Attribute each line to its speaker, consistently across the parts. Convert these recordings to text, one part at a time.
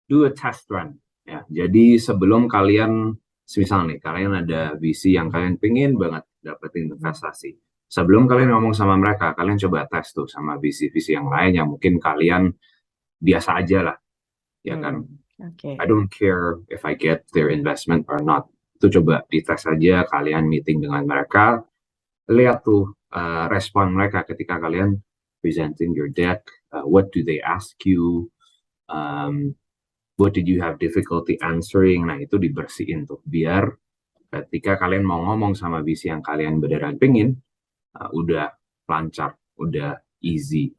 Speaker 1: do a test run. Ya, jadi sebelum kalian, misal nih, kalian ada visi yang kalian pengen banget dapetin investasi. Sebelum kalian ngomong sama mereka, kalian coba tes tuh sama visi-visi yang lain yang mungkin kalian biasa aja lah, ya kan? I
Speaker 2: Oke.
Speaker 1: don't care if I get their investment or not. Itu coba dites aja, kalian meeting dengan mereka, lihat tuh respon mereka ketika kalian presenting your deck. What do they ask you? Um, what did you have difficulty answering? Nah, itu dibersihin tuh biar ketika kalian mau ngomong sama visi yang kalian beneran pengen, udah lancar, udah easy.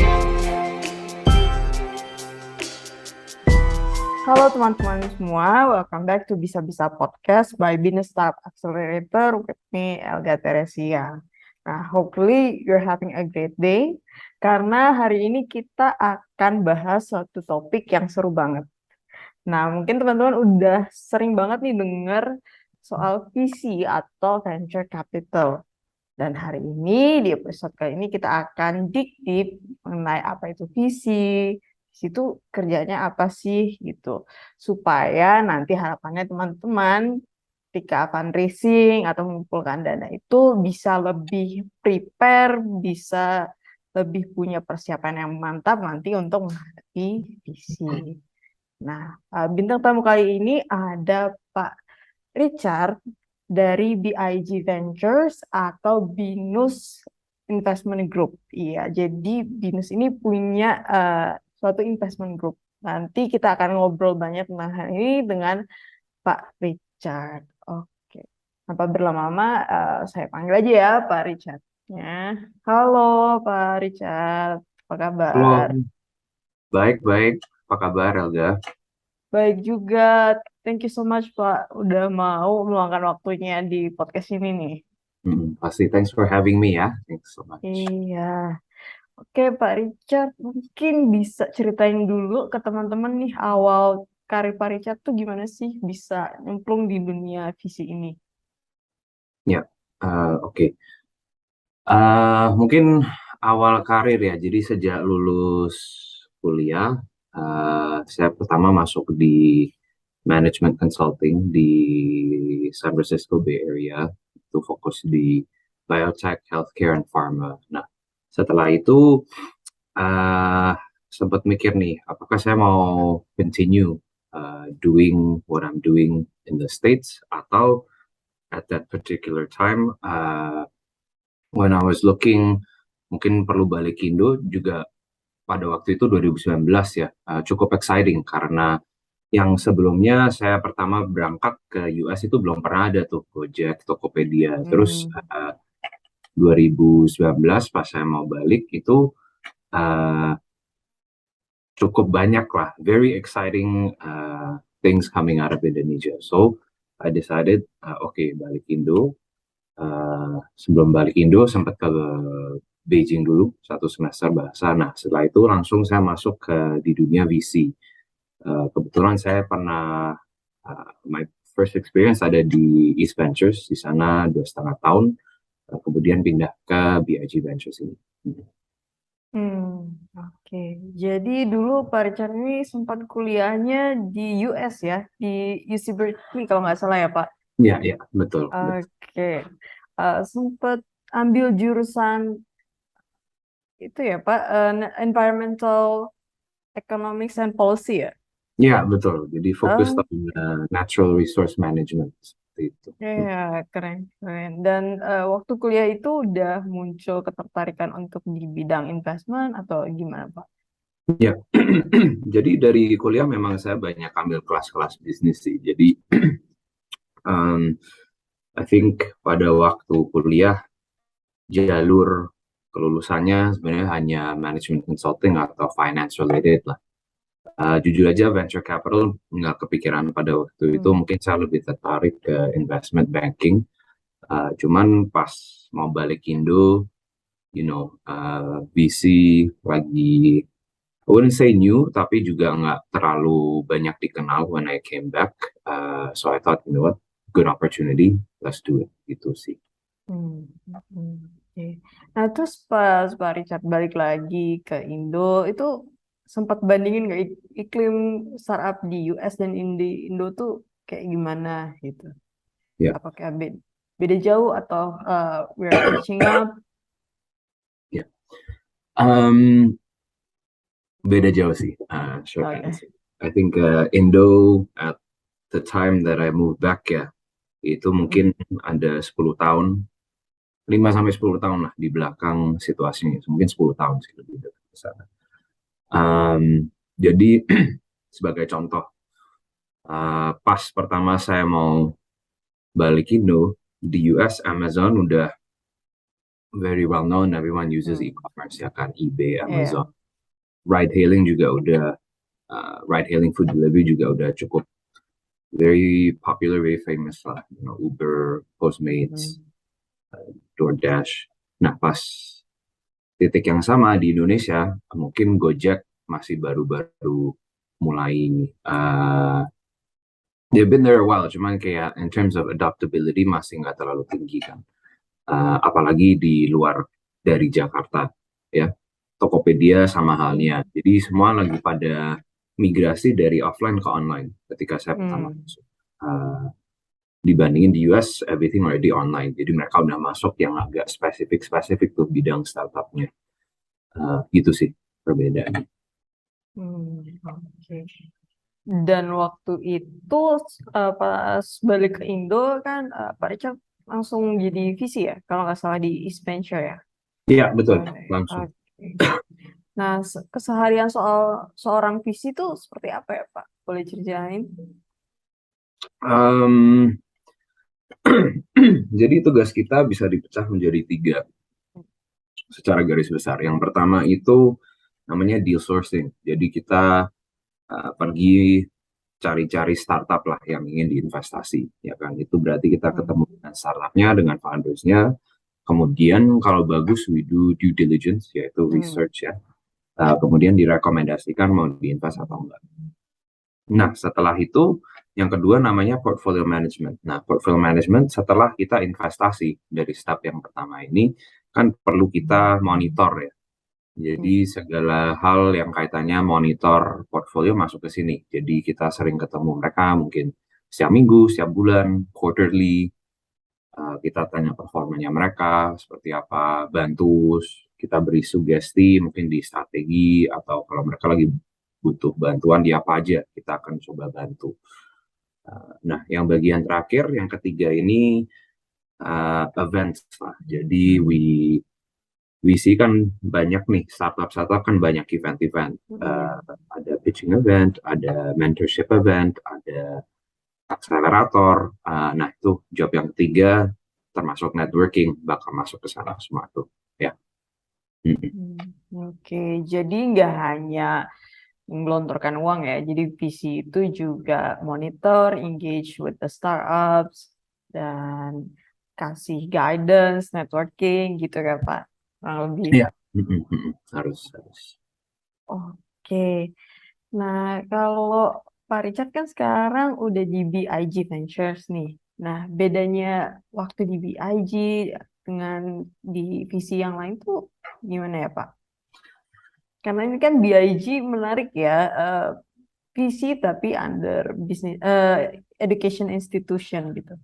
Speaker 2: Halo teman-teman semua, welcome back to Bisa Bisa Podcast by Business Startup Accelerator with me, Elga Teresia. Nah, hopefully you're having a great day, karena hari ini kita akan bahas suatu topik yang seru banget. Nah, mungkin teman-teman udah sering banget nih denger soal VC atau Venture Capital. Dan hari ini, di episode kali ini kita akan dig deep mengenai apa itu visi itu kerjanya apa sih gitu. Supaya nanti harapannya teman-teman ketika fundraising atau mengumpulkan dana itu bisa lebih prepare, bisa lebih punya persiapan yang mantap nanti untuk menghadapi visi. Nah, bintang tamu kali ini ada Pak Richard dari BIG Ventures atau Binus Investment Group. Iya, jadi Binus ini punya suatu investment group. Nanti kita akan ngobrol banyak tentang hal ini dengan Pak Richard. Oke, tanpa berlama-lama, saya panggil aja ya Pak Richardnya. Halo Pak Richard, apa kabar?
Speaker 1: Halo, baik-baik. Apa kabar, Elga?
Speaker 2: Baik juga. Thank you so much Pak, udah mau meluangkan waktunya di podcast ini nih.
Speaker 1: Pasti, thanks for having me ya. Thanks so much.
Speaker 2: Iya. Oke, Pak Richard, mungkin bisa ceritain dulu ke teman-teman nih awal karir Pak Richard tuh gimana sih bisa nyemplung di dunia visi ini?
Speaker 1: Ya, oke. Mungkin awal karir ya. Jadi sejak lulus kuliah, saya pertama masuk di management consulting di San Francisco Bay Area. Itu fokus di biotech, healthcare, and pharma. Nah, setelah itu uh, sempat mikir nih, apakah saya mau continue doing what I'm doing in the States atau at that particular time when I was looking mungkin perlu balik Indo juga pada waktu itu 2019 ya, cukup exciting karena yang sebelumnya saya pertama berangkat ke US itu belum pernah ada tuh Gojek, Tokopedia. Terus
Speaker 2: Hmm.
Speaker 1: 2019 pas saya mau balik itu uh, cukup banyak lah, very exciting things coming out of Indonesia. So I decided, oke, balik Indo. Sebelum balik Indo sempat ke Beijing dulu 1 semester bahasa. Nah, setelah itu langsung saya masuk ke di dunia VC. Kebetulan saya pernah my first experience ada di East Ventures di sana 2,5 tahun. Kemudian pindah ke BIG Ventures ini.
Speaker 2: Oke. Jadi dulu Pak Richard ini sempat kuliahnya di US ya, di UC Berkeley kalau nggak salah ya Pak.
Speaker 1: Ya, ya, betul, betul.
Speaker 2: Oke. Sempat ambil jurusan itu ya Pak, Environmental Economics and Policy ya.
Speaker 1: Ya, betul. Jadi fokus
Speaker 2: Oh,
Speaker 1: ke natural resource management seperti itu.
Speaker 2: ya, keren, keren. Dan waktu kuliah itu udah muncul ketertarikan untuk di bidang investment atau gimana, Pak?
Speaker 1: Ya, jadi dari kuliah memang saya banyak ambil kelas-kelas bisnis sih. Jadi um, I think pada waktu kuliah jalur kelulusannya sebenarnya hanya management consulting atau finance related lah. Jujur aja venture capital nggak kepikiran pada waktu itu.
Speaker 2: Hmm.
Speaker 1: Mungkin saya lebih tertarik ke investment banking. Cuman pas mau balik Indo, VC lagi, I wouldn't say new, tapi juga nggak terlalu banyak dikenal when I came back. So I thought, you know what, good opportunity, let's do it. Gitu sih.
Speaker 2: Hmm. Oke. Nah, terus pas Pak Richard balik lagi ke Indo, itu sempat bandingin nggak iklim startup di US dan di Indo tuh kayak gimana gitu?
Speaker 1: Ya,
Speaker 2: Apakah beda jauh atau we're catching up?
Speaker 1: ya. Um, Beda jauh sih, short
Speaker 2: Oke.
Speaker 1: answer. I think Indo at the time that I moved back ya, itu
Speaker 2: Hmm.
Speaker 1: mungkin ada 10 tahun, 5 sampai 10 tahun lah di belakang situasinya. Mungkin 10 tahun sih lebih dekat ke sana. Jadi sebagai contoh, pas pertama saya mau balik Indo, di US Amazon udah very well known, everyone uses
Speaker 2: Hmm.
Speaker 1: e-commerce ya kan, eBay,
Speaker 2: Iya.
Speaker 1: Amazon. Ride hailing juga udah, ride hailing food delivery juga udah cukup very popular, very famous lah, Uber,
Speaker 2: Hmm.
Speaker 1: Postmates, DoorDash. Nah, pas titik yang sama di Indonesia, mungkin Gojek masih baru-baru mulai, they've been there a while, cuman kayak in terms of adaptability masih nggak terlalu tinggi kan. Apalagi di luar dari Jakarta, ya. Tokopedia sama halnya. Jadi semua lagi pada migrasi dari offline ke online ketika saya pertama
Speaker 2: Hmm.
Speaker 1: masuk. Dibandingin di US, everything already online. Jadi mereka udah masuk yang agak spesifik tuh bidang startupnya. Gitu sih perbedaannya.
Speaker 2: Hmm. Oke. Dan waktu itu pas balik ke Indo kan Pak Richard langsung jadi VC ya, kalau nggak salah di East Venture ya.
Speaker 1: Iya, betul. Langsung.
Speaker 2: Oke. Nah, keseharian seorang VC itu seperti apa ya Pak? Boleh ceritain?
Speaker 1: Em, jadi tugas kita bisa dipecah menjadi 3 secara garis besar. Yang pertama itu namanya deal sourcing. Jadi kita pergi cari-cari startup lah yang ingin diinvestasi, ya kan? Itu berarti kita ketemu
Speaker 2: Hmm.
Speaker 1: dengan startupnya, dengan foundersnya. Kemudian kalau bagus, we do due diligence, yaitu
Speaker 2: Hmm.
Speaker 1: research ya. Kemudian direkomendasikan mau diinvest atau enggak. Nah, setelah itu, yang kedua namanya portfolio management. Nah, portfolio management setelah kita investasi dari step yang pertama ini, kan perlu kita monitor ya.
Speaker 2: Hmm.
Speaker 1: Jadi segala hal yang kaitannya monitor portfolio masuk ke sini. Jadi kita sering ketemu mereka mungkin setiap minggu, setiap bulan, quarterly. Kita tanya performanya mereka seperti apa, bantu kita beri sugesti mungkin di strategi atau kalau mereka lagi butuh bantuan di apa aja kita akan coba bantu. Nah, yang bagian terakhir, yang ketiga ini events lah. Jadi VC kan banyak nih, startup kan banyak event-event.
Speaker 2: Hmm.
Speaker 1: Ada pitching event, ada mentorship event, ada akselerator. Nah, itu job yang ketiga, termasuk networking, bakal masuk ke sana semua tuh. Ya. Mm-mm.
Speaker 2: Oke, jadi nggak hanya menggelontorkan uang ya, jadi VC itu juga monitor, engage with the startups, dan kasih guidance, networking gitu ya Pak, kurang lebih.
Speaker 1: Iya. Mm-mm, mm-mm. Harus.
Speaker 2: Oke, nah kalau Pak Richard kan sekarang udah di BIG Ventures nih. Nah, bedanya waktu di BIG dengan di VC yang lain tuh gimana ya Pak? Karena ini kan BIG menarik ya, VC tapi under business education institution gitu.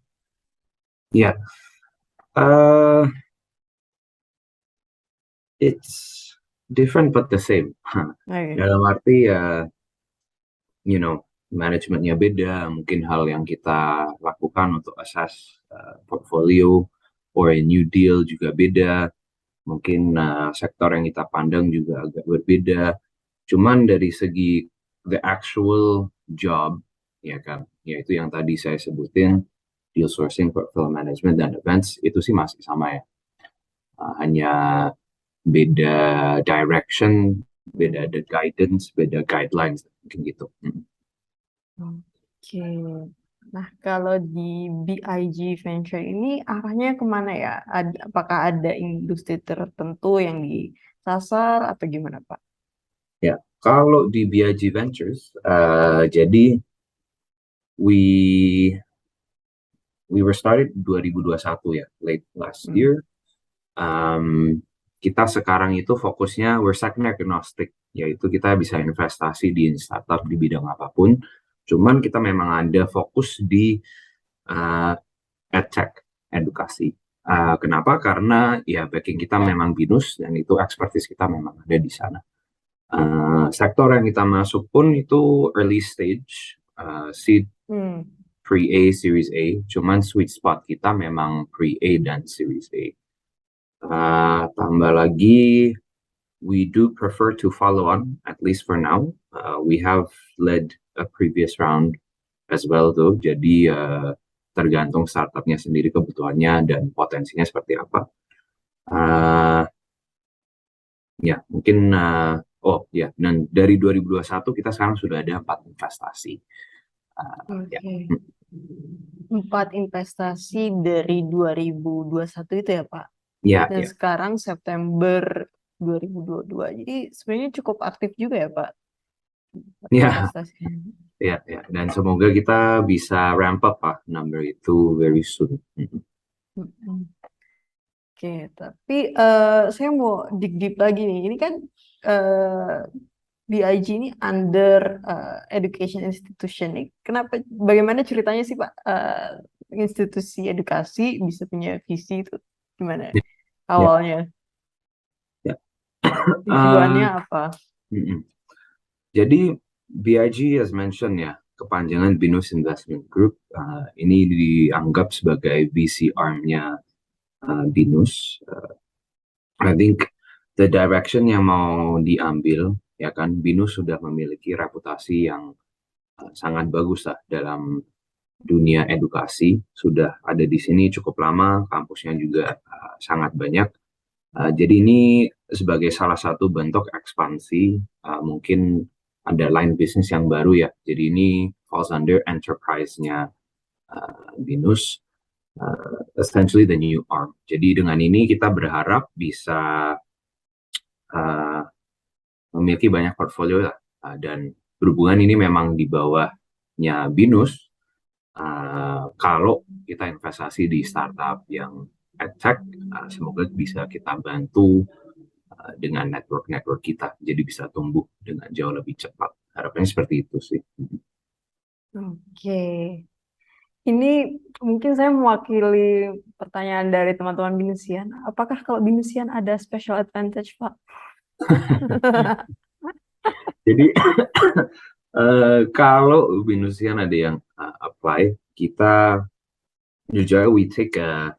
Speaker 1: Iya. Uh, it's different but the same.
Speaker 2: Oke.
Speaker 1: Dalam arti ya, manajemennya beda. Mungkin hal yang kita lakukan untuk assess portfolio or a new deal juga beda. Mungkin sektor yang kita pandang juga agak berbeda. Cuman dari segi the actual job, ya kan, yaitu yang tadi saya sebutin, deal sourcing, portfolio management, dan events, itu sih masih sama ya. Hanya beda direction, beda
Speaker 2: Hmm.
Speaker 1: the guidance, beda guidelines, mungkin gitu.
Speaker 2: Oke. Nah, kalau di BIG Venture ini arahnya kemana ya? Apakah ada industri tertentu yang disasar atau gimana, Pak?
Speaker 1: Ya, kalau di BIG Ventures, jadi we we were started 2021 ya, late last
Speaker 2: Hmm.
Speaker 1: year. Um, Kita sekarang itu fokusnya we're sector agnostic. yaitu kita bisa investasi di startup di bidang apapun. Cuman kita memang ada fokus di uh, edtech, edukasi. Kenapa? Karena ya backing kita memang BINUS dan itu expertise kita memang ada di sana. Sektor yang kita masuk pun itu early stage, seed,
Speaker 2: Hmm.
Speaker 1: pre-A, Series A. Cuman sweet spot kita memang pre-A dan Series A. Tambah lagi, we do prefer to follow on, at least for now. We have led a previous round as well tuh. Jadi tergantung startupnya sendiri kebutuhannya dan potensinya seperti apa. Uh, ya mungkin oh ya dan dari 2021 kita sekarang sudah ada 4 investasi. Ya.
Speaker 2: Oke. 4 investasi dari 2021 itu ya, Pak.
Speaker 1: Ya,
Speaker 2: Dan
Speaker 1: ya,
Speaker 2: sekarang September 2022. Jadi sebenarnya cukup aktif juga ya, Pak,
Speaker 1: ya,
Speaker 2: investasinya.
Speaker 1: ya, ya. Dan semoga kita bisa ramp up Pak number itu very soon.
Speaker 2: Mm-mm. Oke, tapi saya mau dig deep lagi nih. Ini kan eh, BIG ini under education institution nih. Kenapa? Bagaimana ceritanya sih Pak? Institusi edukasi bisa punya visi itu gimana
Speaker 1: Ya,
Speaker 2: awalnya?
Speaker 1: ya.
Speaker 2: Tujuannya
Speaker 1: Uh,
Speaker 2: apa?
Speaker 1: mm-mm. Jadi BIG as mentioned ya, kepanjangan Binus Investment Group ini dianggap sebagai VC arm-nya Binus. I think the direction yang mau diambil ya kan Binus sudah memiliki reputasi yang sangat bagus lah dalam dunia edukasi, sudah ada di sini cukup lama, kampusnya juga sangat banyak. Jadi ini sebagai salah satu bentuk ekspansi, mungkin ada line bisnis yang baru ya. Jadi ini falls under enterprise-nya Binus, essentially the new arm. Jadi dengan ini kita berharap bisa uh, memiliki banyak portfolio lah. Dan berhubungan ini memang di bawahnya Binus, kalau kita investasi di startup yang edtech, semoga bisa kita bantu dengan network-network kita, jadi bisa tumbuh dengan jauh lebih cepat. Harapannya seperti itu sih.
Speaker 2: Oke. Ini mungkin saya mewakili pertanyaan dari teman-teman Binusian. Apakah kalau Binusian ada special advantage, Pak?
Speaker 1: Jadi kalau Binusian ada yang apply, kita jujur we take a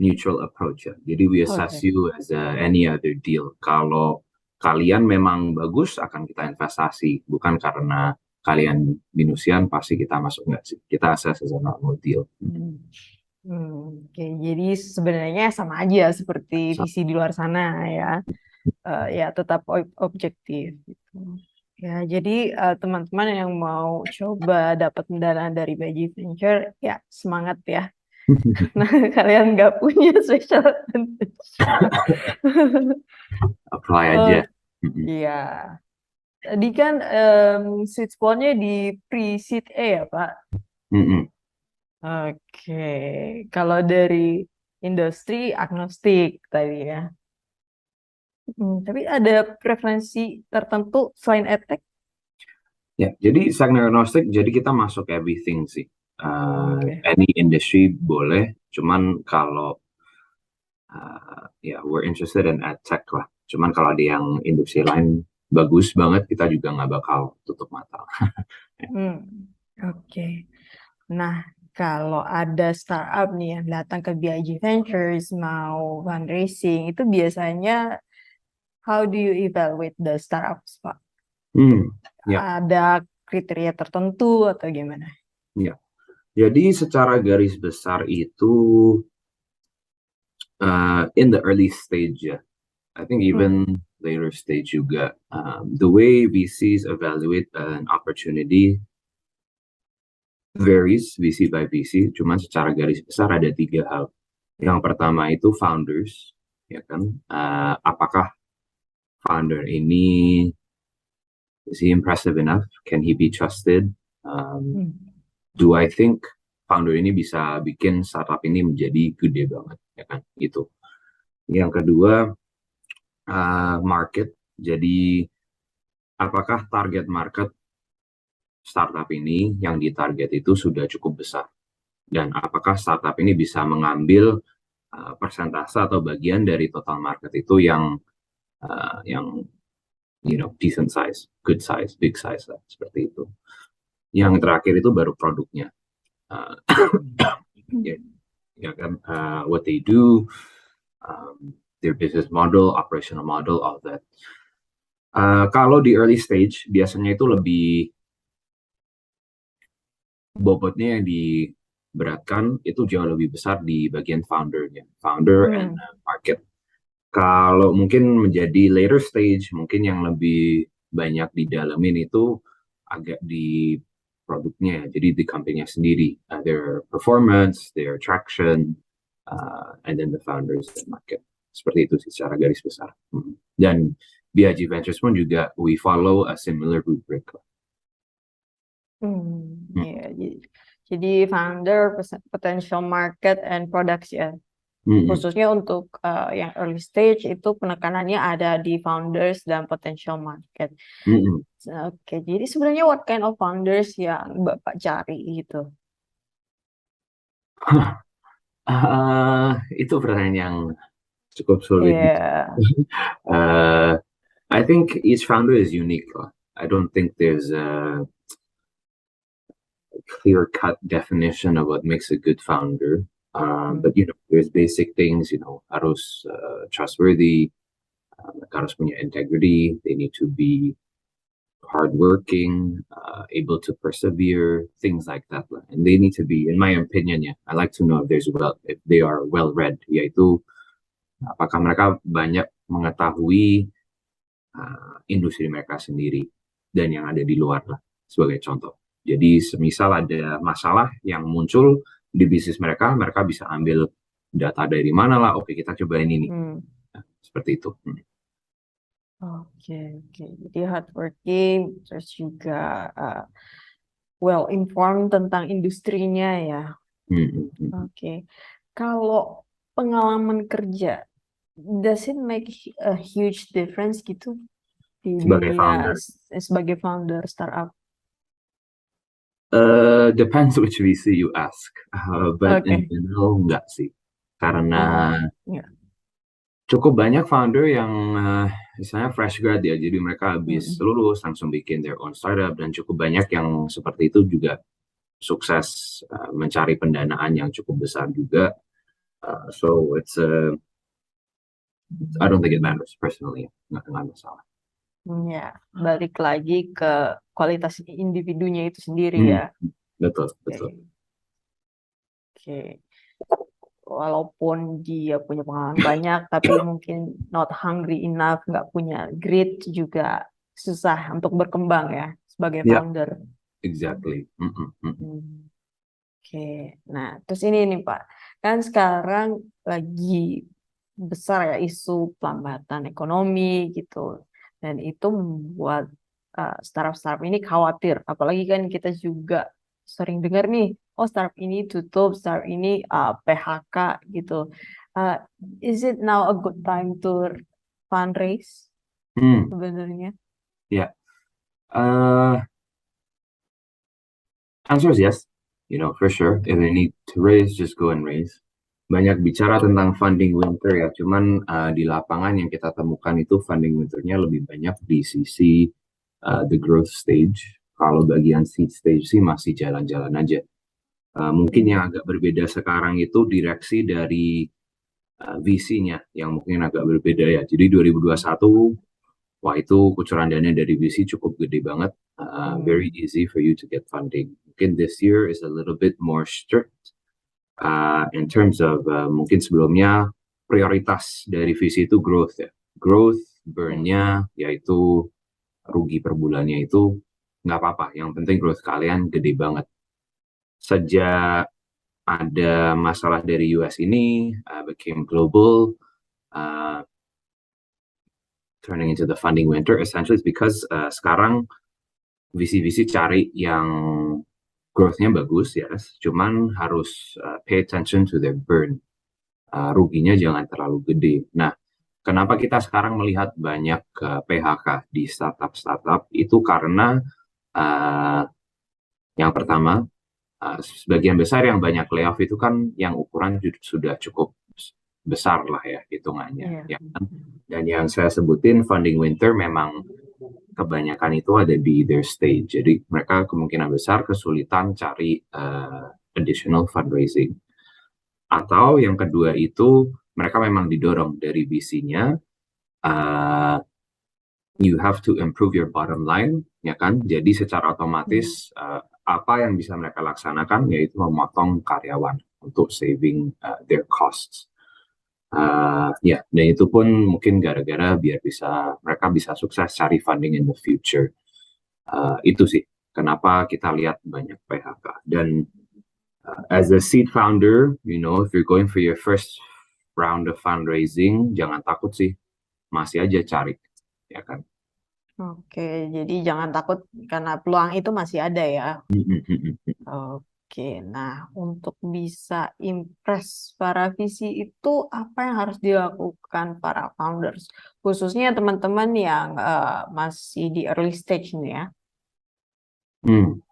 Speaker 1: neutral approach ya. Jadi we assess
Speaker 2: Oke.
Speaker 1: you as any other deal. Kalau kalian memang bagus akan kita investasi, bukan karena kalian minusian pasti kita masuk nggak sih. Kita assess as a normal deal.
Speaker 2: Hmm. Oke, jadi sebenarnya sama aja seperti
Speaker 1: So,
Speaker 2: visi di luar sana ya. Ya tetap objektif gitu. Ya, jadi teman-teman yang mau coba dapat pendanaan dari Baji Venture, ya semangat ya. Nah, kalian nggak punya special advantage.
Speaker 1: apply
Speaker 2: Oh,
Speaker 1: aja. Mm-mm.
Speaker 2: iya. Tadi kan sweet spotnya di pre-seed A ya, Pak?
Speaker 1: Mm-mm.
Speaker 2: Oke, kalau dari industri agnostik tadi ya. Tapi ada preferensi tertentu selain edtech?
Speaker 1: Ya, jadi segmen agnostic, jadi kita masuk everything sih.
Speaker 2: Oke.
Speaker 1: Any industry boleh, cuman kalau ya we're interested in ad tech lah. Cuman kalau ada yang industri lain bagus banget, kita juga nggak bakal tutup mata.
Speaker 2: Hmm, oke. Nah, kalau ada startup nih yang datang ke BIG Ventures mau fundraising, itu biasanya how do you evaluate the startups, Pak?
Speaker 1: Ya,
Speaker 2: Ada kriteria tertentu atau gimana?
Speaker 1: ya. Jadi secara garis besar itu in the early stage ya. I think
Speaker 2: Hmm,
Speaker 1: even later stage juga. The way VCs evaluate an opportunity varies VC by VC. Cuman secara garis besar ada 3 hal. Yang pertama itu founders, ya kan? Apakah founder ini is he impressive enough? Can he be trusted?
Speaker 2: hmm,
Speaker 1: Do I think founder ini bisa bikin startup ini menjadi gede banget, ya kan? Gitu. Yang kedua market. Jadi apakah target market startup ini yang ditarget itu sudah cukup besar, dan apakah startup ini bisa mengambil persentase atau bagian dari total market itu yang decent size, good size, big size lah, seperti itu. Yang terakhir itu baru produknya. Uh, ya, ya kan, what they do, their business model, operational model, all that. Kalau di early stage biasanya itu lebih bobotnya yang diberatkan itu jauh lebih besar di bagian founder and market. Kalau mungkin menjadi later stage, mungkin yang lebih banyak didalamin itu agak di produknya, jadi di company-nya sendiri, their performance, their traction, and then the founders and market. Seperti itu sih secara garis besar. Dan BIG Ventures pun juga we follow a similar rubric.
Speaker 2: Ya, jadi founder, potential market, and products ya. Khususnya untuk yang early stage itu penekanannya ada di founders dan potential market. Oke, jadi sebenarnya what kind of founders yang Bapak cari gitu?
Speaker 1: Itu pertanyaan yang cukup sulit. I think each founder is unique. I don't think there's a clear-cut definition of what makes a good founder. But there's basic things. Harus trustworthy, harus punya integrity. They need to be hardworking, able to persevere, things like that. And they need to be, in my opinion, I like to know if they are well-read, yaitu apakah mereka banyak mengetahui industri mereka sendiri dan yang ada di luar lah, sebagai contoh. Jadi semisal ada masalah yang muncul di bisnis mereka bisa ambil data dari mana lah, oke kita cobain ini. Seperti itu.
Speaker 2: Oke. Jadi hardworking, terus juga well informed tentang industrinya ya. Oke. Kalau pengalaman kerja, does it make a huge difference gitu di dunia sebagai founder startup?
Speaker 1: Depends which VC you ask, but in general enggak sih, karena cukup banyak founder yang misalnya fresh grad ya, jadi mereka habis lulus langsung bikin their own startup, dan cukup banyak yang seperti itu juga sukses mencari pendanaan yang cukup besar juga. So I don't think it matters personally, nggak masalah.
Speaker 2: Ya, balik lagi ke kualitas individunya itu sendiri ya.
Speaker 1: Betul.
Speaker 2: Oke. Walaupun dia punya pengalaman banyak, tapi mungkin not hungry enough, nggak punya grit, juga susah untuk berkembang ya sebagai founder.
Speaker 1: Exactly.
Speaker 2: Oke. Nah, terus ini nih Pak, kan sekarang lagi besar ya isu pelambatan ekonomi gitu, dan itu membuat startup ini khawatir. Apalagi kan kita juga sering dengar nih, startup ini tutup, startup ini PHK gitu. Is it now a good time to fundraise sebenarnya?
Speaker 1: Yeah. Answer is yes. For sure. If they need to raise, just go and raise. Banyak bicara tentang funding winter ya, cuman di lapangan yang kita temukan itu funding winternya lebih banyak di sisi the growth stage. Kalau bagian seed stage sih masih jalan-jalan aja. Mungkin yang agak berbeda sekarang itu direksi dari VC-nya yang mungkin agak berbeda ya. Jadi 2021, wah itu kucuran dana dari VC cukup gede banget. Very easy for you to get funding. Mungkin this year is a little bit more strict. In terms of mungkin sebelumnya prioritas dari VC itu growth ya. Growth, burn-nya, yaitu rugi per bulannya itu nggak apa-apa. Yang penting growth kalian gede banget. Sejak ada masalah dari US ini, became global, turning into the funding winter, essentially is because sekarang VC cari yang growth-nya bagus, yes, cuman harus pay attention to their burn. Ruginya jangan terlalu gede. Nah, Kenapa kita sekarang melihat banyak PHK di startup-startup itu karena uh, yang pertama, sebagian besar yang banyak layoff itu kan yang ukuran sudah cukup besar lah ya hitungannya,
Speaker 2: Iya.
Speaker 1: ya kan? Dan yang saya sebutin funding winter memang kebanyakan itu ada di their stage. Jadi mereka kemungkinan besar kesulitan cari additional fundraising. Atau yang kedua itu mereka memang didorong dari VC-nya, uh, you have to improve your bottom line, ya kan? Jadi secara otomatis apa yang bisa mereka laksanakan yaitu memotong karyawan untuk saving their costs. Ya, dan itu pun mungkin gara-gara biar mereka bisa sukses cari funding in the future. Itu sih kenapa kita lihat banyak PHK. Dan as a seed founder, if you're going for your first round of fundraising, jangan takut sih, masih aja cari, ya kan?
Speaker 2: Oke, jadi jangan takut karena peluang itu masih ada ya. Oke, nah untuk bisa impress para VC itu apa yang harus dilakukan para founders, khususnya teman-teman yang masih di early stage nih ya.
Speaker 1: Hmm.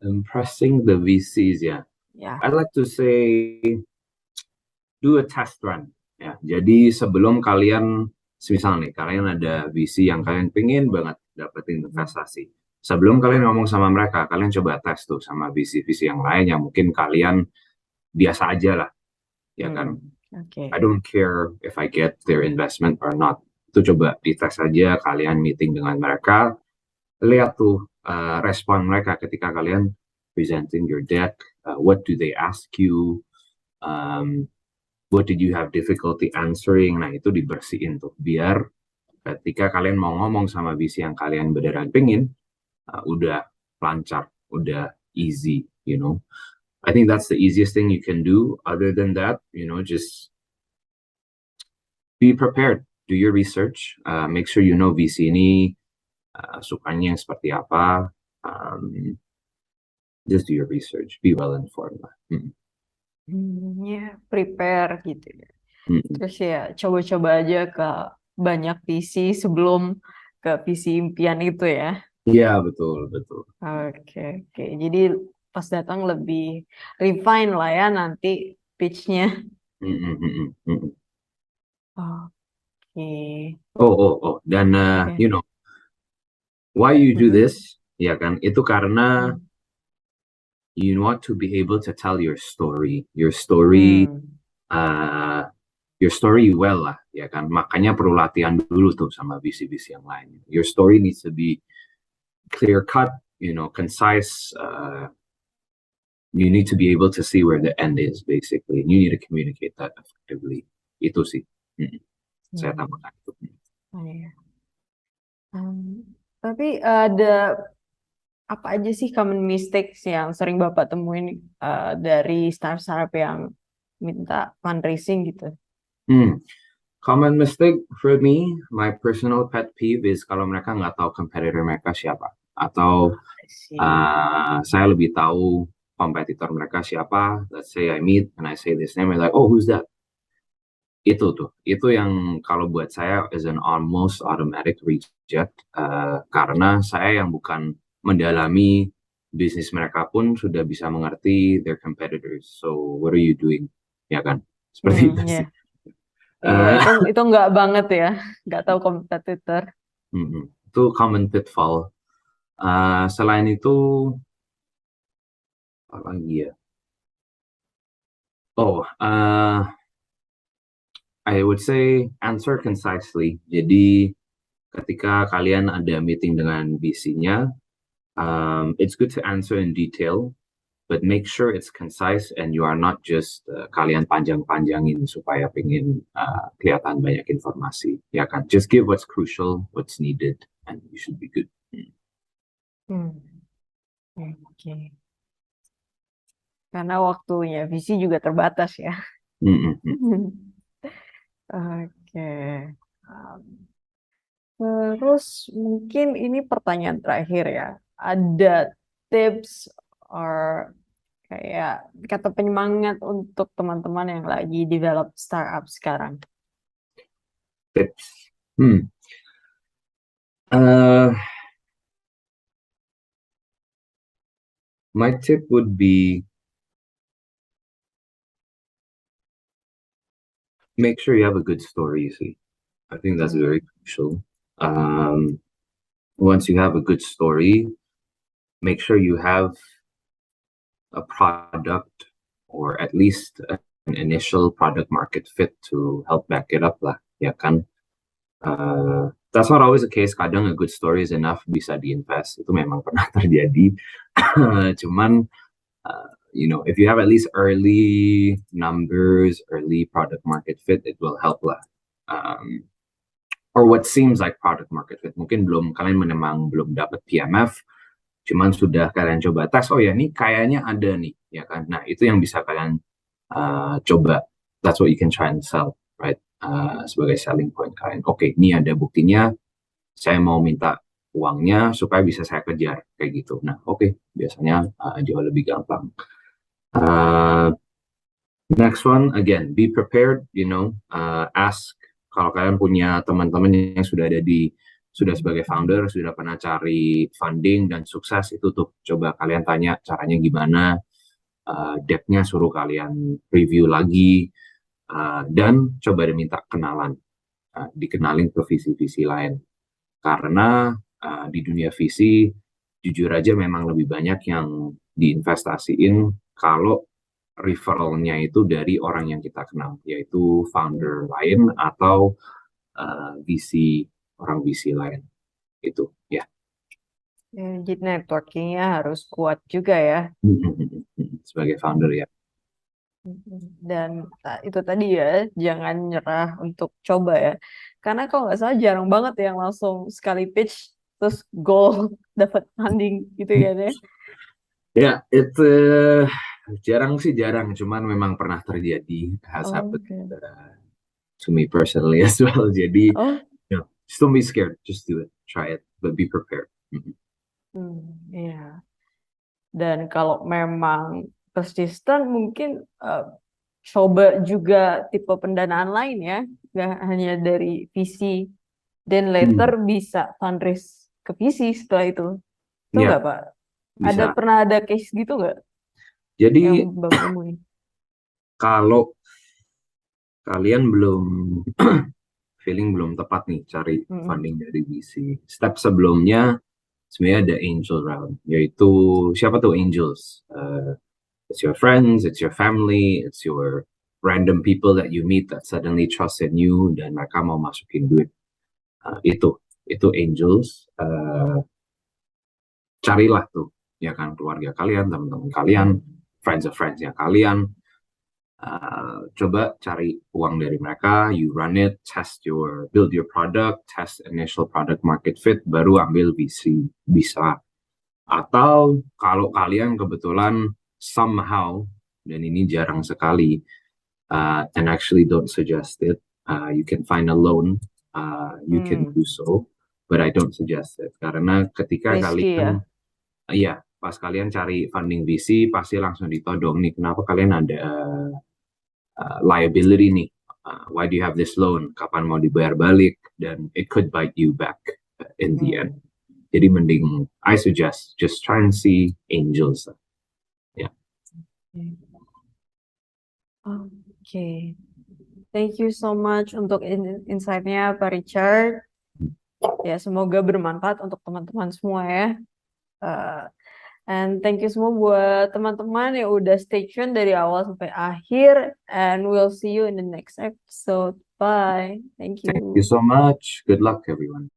Speaker 1: Impressing the VCs ya.
Speaker 2: Ya.
Speaker 1: I'd like to say do a test run. Ya, jadi sebelum kalian, misal nih, kalian ada VC yang kalian pengen banget dapetin investasi. Sebelum kalian ngomong sama mereka, kalian coba tes tuh sama VC-VC yang lain yang mungkin kalian biasa aja lah, ya kan?
Speaker 2: Oke.
Speaker 1: I don't care if I get their investment or not. Itu coba dites aja, kalian meeting dengan mereka, lihat tuh respon mereka ketika kalian presenting your deck, what do they ask you, what did you have difficulty answering. Nah, itu dibersihin tuh biar ketika kalian mau ngomong sama VC yang kalian beneran pengen, udah lancar, udah easy, I think that's the easiest thing you can do. Other than that, just be prepared, do your research, make sure you know VC ini sukanya yang seperti apa. Just do your research, be well informed lah.
Speaker 2: Ya, prepare gitu ya.
Speaker 1: Mm-mm.
Speaker 2: Terus ya coba-coba aja ke banyak visi sebelum ke visi impian itu ya.
Speaker 1: Iya, betul, betul.
Speaker 2: Oke. Jadi pas datang lebih refine lah ya nanti pitch-nya.
Speaker 1: Mm-mm, mm-mm, mm-mm.
Speaker 2: Oke.
Speaker 1: Dan
Speaker 2: Oke.
Speaker 1: why you do
Speaker 2: Mm-mm.
Speaker 1: this, ya kan? Itu karena you want to be able to tell your story, uh, your story well lah, ya kan? Makanya perlu latihan dulu tuh sama visi-visi yang lain. Your story needs to be clear cut, concise. You need to be able to see where the end is, basically. And you need to communicate that effectively. Itu sih. Saya tambahkan itu.
Speaker 2: Oh, iya. Tapi ada apa aja sih common mistakes yang sering Bapak temuin dari startup yang minta fundraising gitu?
Speaker 1: Common mistake for me, my personal pet peeve is kalau mereka nggak tahu competitor mereka siapa. Atau saya lebih tahu kompetitor mereka siapa. Let's say I meet and I say this name, I'm like, oh, who's that? Itu yang kalau buat saya is an almost automatic reject, karena saya yang bukan mendalami bisnis mereka pun sudah bisa mengerti their competitors. So what are you doing? Ya kan? Seperti itu
Speaker 2: Iya.
Speaker 1: sih.
Speaker 2: Iya,
Speaker 1: Eh,
Speaker 2: itu nggak banget ya, nggak tahu kompetitor.
Speaker 1: Itu common pitfall. Selain itu, apa lagi ya? I would say answer concisely. Jadi ketika kalian ada meeting dengan VC-nya, it's good to answer in detail, but make sure it's concise and you are not just kalian panjang-panjangin supaya pengen kelihatan banyak informasi. Ya kan? Just give what's crucial, what's needed, and you should be good.
Speaker 2: Oke. Karena waktunya visi juga terbatas ya. Oke. Terus mungkin ini pertanyaan terakhir ya. Ada tips or kayak kata penyemangat untuk teman-teman yang lagi develop startup sekarang?
Speaker 1: Tips. Hmm. Uh, my tip would be make sure you have a good story, you see. I think that's
Speaker 2: Hmm.
Speaker 1: very crucial. Once you have a good story, make sure you have a product or at least an initial product market fit to help back it up lah, ya kan? That's not always the case. Kadang a good story is enough bisa diinvest. Itu memang pernah terjadi. Cuman, if you have at least early numbers, early product market fit, it will help lah. Or what seems like product market fit. Mungkin kalian memang belum dapat PMF, cuman sudah kalian coba tes, oh ya ini kayaknya ada nih, ya kan? Nah itu yang bisa kalian coba. That's what you can try and sell, right? Sebagai selling point kalian. Oke, ini ada buktinya. Saya mau minta uangnya supaya bisa saya kejar kayak gitu. Nah, oke, biasanya jauh lebih gampang. Next one, again, be prepared. Ask kalau kalian punya teman-teman yang sudah sebagai founder, sudah pernah cari funding dan sukses, itu tuh coba kalian tanya caranya gimana, deck-nya suruh kalian review lagi, dan coba diminta kenalan, dikenalin ke visi-visi lain. Karena di dunia visi, jujur aja memang lebih banyak yang diinvestasiin kalau referralnya itu dari orang yang kita kenal, yaitu founder lain atau orang VC lain. Itu, ya.
Speaker 2: Jadi networkingnya harus kuat juga ya.
Speaker 1: Sebagai founder, ya.
Speaker 2: Dan itu tadi ya, jangan nyerah untuk coba ya. Karena kalau nggak salah jarang banget yang langsung sekali pitch terus goal dapat funding gitu ya deh.
Speaker 1: Ya, itu jarang sih jarang, cuman memang pernah terjadi, has happened
Speaker 2: Oke.
Speaker 1: to me personally as well. Jadi,
Speaker 2: Oh,
Speaker 1: just don't be scared, just do it, try it, but be prepared.
Speaker 2: iya. Dan kalau memang persisten mungkin coba juga tipe pendanaan lain ya, nggak hanya dari VC. Dan later bisa fundraise ke VC setelah itu. Itu
Speaker 1: Ya,
Speaker 2: nggak Pak?
Speaker 1: bisa.
Speaker 2: Pernah ada case gitu nggak
Speaker 1: Jadi,
Speaker 2: yang Bapak temuin?
Speaker 1: kalau kalian feeling belum tepat nih cari
Speaker 2: Mm-mm.
Speaker 1: funding dari VC, step sebelumnya sebenarnya ada angel round, yaitu siapa tuh angels? It's your friends, it's your family, it's your random people that you meet that suddenly trust in you dan mereka mau masukin duit. Itu angels. Carilah tuh, ya kan, keluarga kalian, teman-teman kalian, friends of friends-nya kalian. Coba cari uang dari mereka, you run it, build your product, test initial product market fit, baru ambil VC. Bisa. Atau kalau kalian kebetulan somehow, dan ini jarang sekali, and actually don't suggest it, you can find a loan, you can do so, but I don't suggest it. Karena ketika
Speaker 2: Risky ya.
Speaker 1: kalian, iya, pas kalian cari funding VC, pasti langsung ditodong nih, kenapa kalian ada liability nih, why do you have this loan, kapan mau dibayar balik, dan it could bite you back in the end. Jadi mending, I suggest just try and see angels. Ya.
Speaker 2: Oke. Thank you so much untuk insight-nya Pak Richard. Ya, semoga bermanfaat untuk teman-teman semua ya. And thank you semua buat teman-teman yang udah stay tune dari awal sampai akhir. And we'll see you in the next episode. Bye. Thank
Speaker 1: Thank you
Speaker 2: you.
Speaker 1: so much. Good luck, everyone.